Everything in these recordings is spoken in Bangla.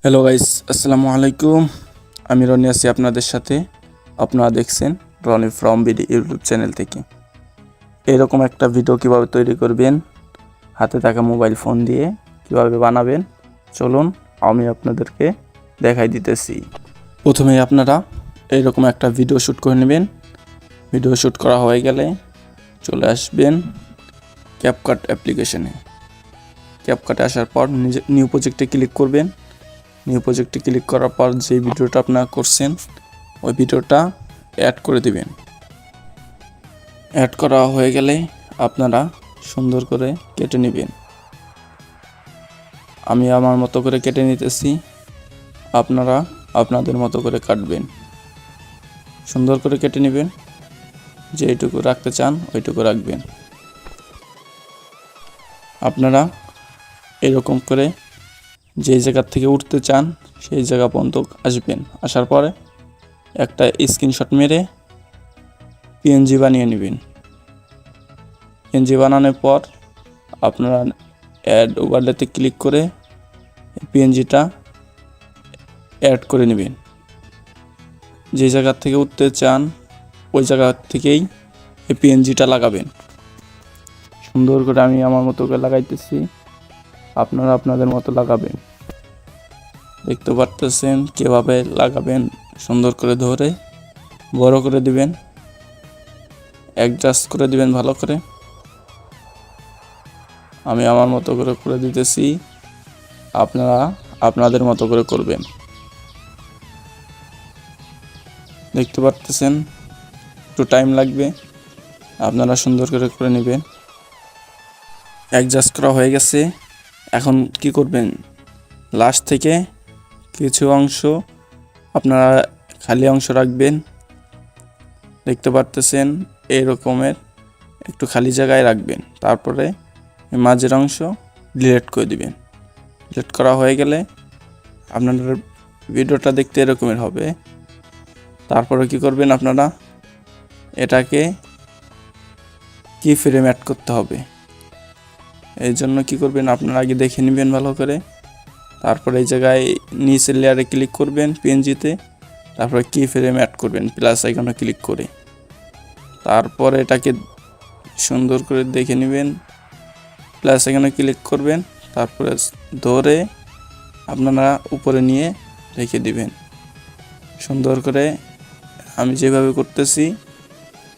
হ্যালো গাইস, আসসালামু আলাইকুম। আমি রনি আছি আপনাদের সাথে। আপনারা দেখছেন Roni from BD YouTube channel থেকে। এরকম একটা ভিডিও কিভাবে তৈরি করবেন, হাতে থাকা মোবাইল ফোন দিয়ে কিভাবে বানাবেন, চলুন আমি আপনাদেরকে দেখাই দিতেছি। প্রথমে আপনারা এরকম একটা ভিডিও শ্যুট করে নেবেন। ভিডিও শ্যুট করা হয়ে গেলে চলে আসবেন ক্যাপকাট অ্যাপ্লিকেশনে। ক্যাপকাটে আসার পর নিউ প্রজেক্টে ক্লিক করবেন। নিউ প্রজেক্টে ক্লিক করার পর যে ভিডিওটা আপনারা করছেন ওই ভিডিওটা অ্যাড করে দিবেন। অ্যাড করা হয়ে গেলে আপনারা সুন্দর করে কেটে নেবেন। আমি আমার মতো করে কেটে নিতেছি, আপনারা আপনাদের মতো করে কাটবেন। সুন্দর করে কেটে নেবেন, যেইটুকু রাখতে চান ওইটুকু রাখবেন। আপনারা এরকম করে যেই জায়গা থেকে উঠতে চান সেই জায়গা পর্যন্ত আসবেন। আসার পরে একটা স্ক্রিনশট মেরে পিএনজি বানিয়ে নেবেন। পিএনজি বানানোর পর আপনারা অ্যাড ওভারলেতে ক্লিক করে পিএনজিটা অ্যাড করে নেবেন। যে জায়গা থেকে উঠতে চান ওই জায়গা থেকেই এই পিএনজিটা লাগাবেন। সুন্দর করে আমি আমার মতো করে লাগাইতেছি, আপনারা আপনাদের মতো লাগাবেন। দেখতে পারতেছেন কীভাবে লাগাবেন। সুন্দর করে ধরে বড় করে দিবেন, অ্যাডজাস্ট করে দিবেন ভালো করে। আমি আমার মতো করে দিতেছি, আপনারা আপনাদের মতো করে করবেন। দেখতে পারতেছেন একটু টাইম লাগবে, আপনারা সুন্দর করে নেবেন। অ্যাডজাস্ট করা হয়ে গেছে। এখন কি করবেন, লাস্ট থেকে কিছু অংশ আপনারা খালি অংশ রাখবেন। দেখতে পারতেছেন এই রকমের একটু খালি জায়গায় রাখবেন। তারপরে মাঝের অংশ ডিলিট করে দিবেন। ডিলিট করা হয়ে গেলে আপনাদের ভিডিওটা দেখতে এরকমের হবে। তারপরে কি করবেন, আপনারা এটাকে কি ফ্রেম অ্যাড করতে হবে। এই জন্য কী করবেন, আপনারা আগে দেখে নেবেন ভালো করে। তারপরে এই জায়গায় নিচের লেয়ারে ক্লিক করবেন পিএনজিতে। তারপরে কি ফ্রেম অ্যাড করবেন প্লাস আইকনে ক্লিক করে। তারপরে এটাকে সুন্দর করে দেখে নেবেন, প্লাস আইকনে ক্লিক করবেন। তারপরে ধরে আপনারা উপরে নিয়ে রেখে দিবেন সুন্দর করে। আমি যেভাবে করতেছি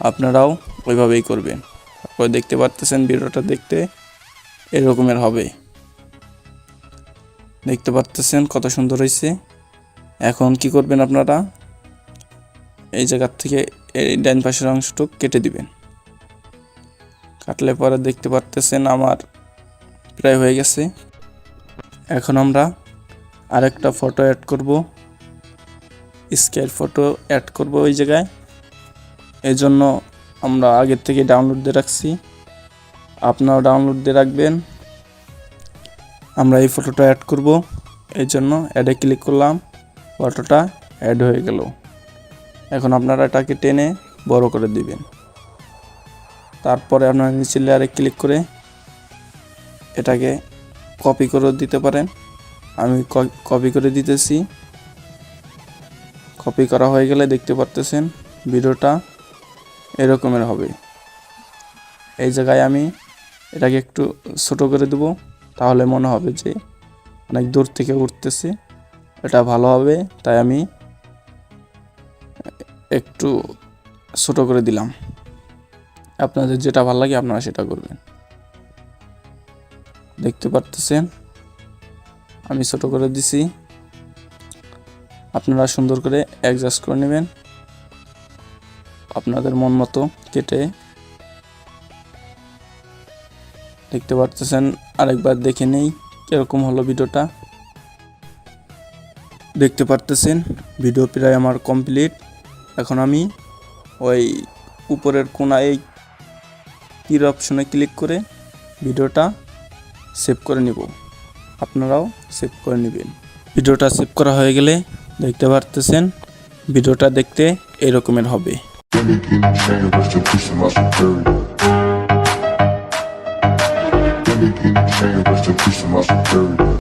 আপনারাও ওইভাবেই করবেন। তারপরে দেখতে পারতেছেন ভিডিওটা দেখতে এরকমের হবে। দেখতে পারতেছেন কত সুন্দর হয়েছে। এখন কি করবেন, আপনারা এই জায়গা থেকে এই ডান পাশের অংশটুকু কেটে দিবেন। কাটলে পরে দেখতে পারতেছেন আমার প্রায় হয়ে গেছে। এখন আমরা আরেকটা ফটো অ্যাড করব, স্কেল ফটো অ্যাড করব ওই জায়গায়। এই জন্য আমরা আগের থেকে ডাউনলোড দিয়ে রাখছি, আপনারাও ডাউনলোড দিয়ে রাখবেন। আমরা এই ফটোটা অ্যাড করব, এই জন্য অ্যাডে ক্লিক করলাম, ফটোটা অ্যাড হয়ে গেল। এখন আপনারা এটাকে টেনে বড় করে দিবেন। তারপরে আপনারা নিচের লেয়ারে ক্লিক করে এটাকে কপি করে দিতে পারেন। আমি কপি করে দিতেছি। কপি করা হয়ে গেলে দেখতে পারতেছেন ভিডিওটা এরকমের হবে। এই জায়গায় আমি এটাকে একটু ছোট করে দেব, তাহলে মনে হবে যে অনেক দূর থেকে উঠতেছে, এটা ভালো হবে। তাই আমি একটু ছোট করে দিলাম। আপনাদের যেটা ভালো লাগে আপনারা সেটা করবেন। দেখতে পারতেছেন আমি ছোট করে দিছি। আপনারা সুন্দর করে অ্যাডজাস্ট করে নেবেন আপনাদের মন মতো কেটে। দেখতে পারতেছেন, আরেকবার দেখে নেই কিরকম হলো ভিডিওটা। দেখতে পারতেছেন ভিডিও প্রায় আমার কমপ্লিট। এখন আমি ওই উপরের কোণায় এই তীর অপশনে ক্লিক করে ভিডিওটা সেভ করে নিব। আপনারাও সেভ করে নেবেন। ভিডিওটা সেভ করা হয়ে গেলে দেখতে পারতেছেন ভিডিওটা দেখতে এরকমের হবে। King chain, rest in peace to my security. King chain, rest in peace to my security.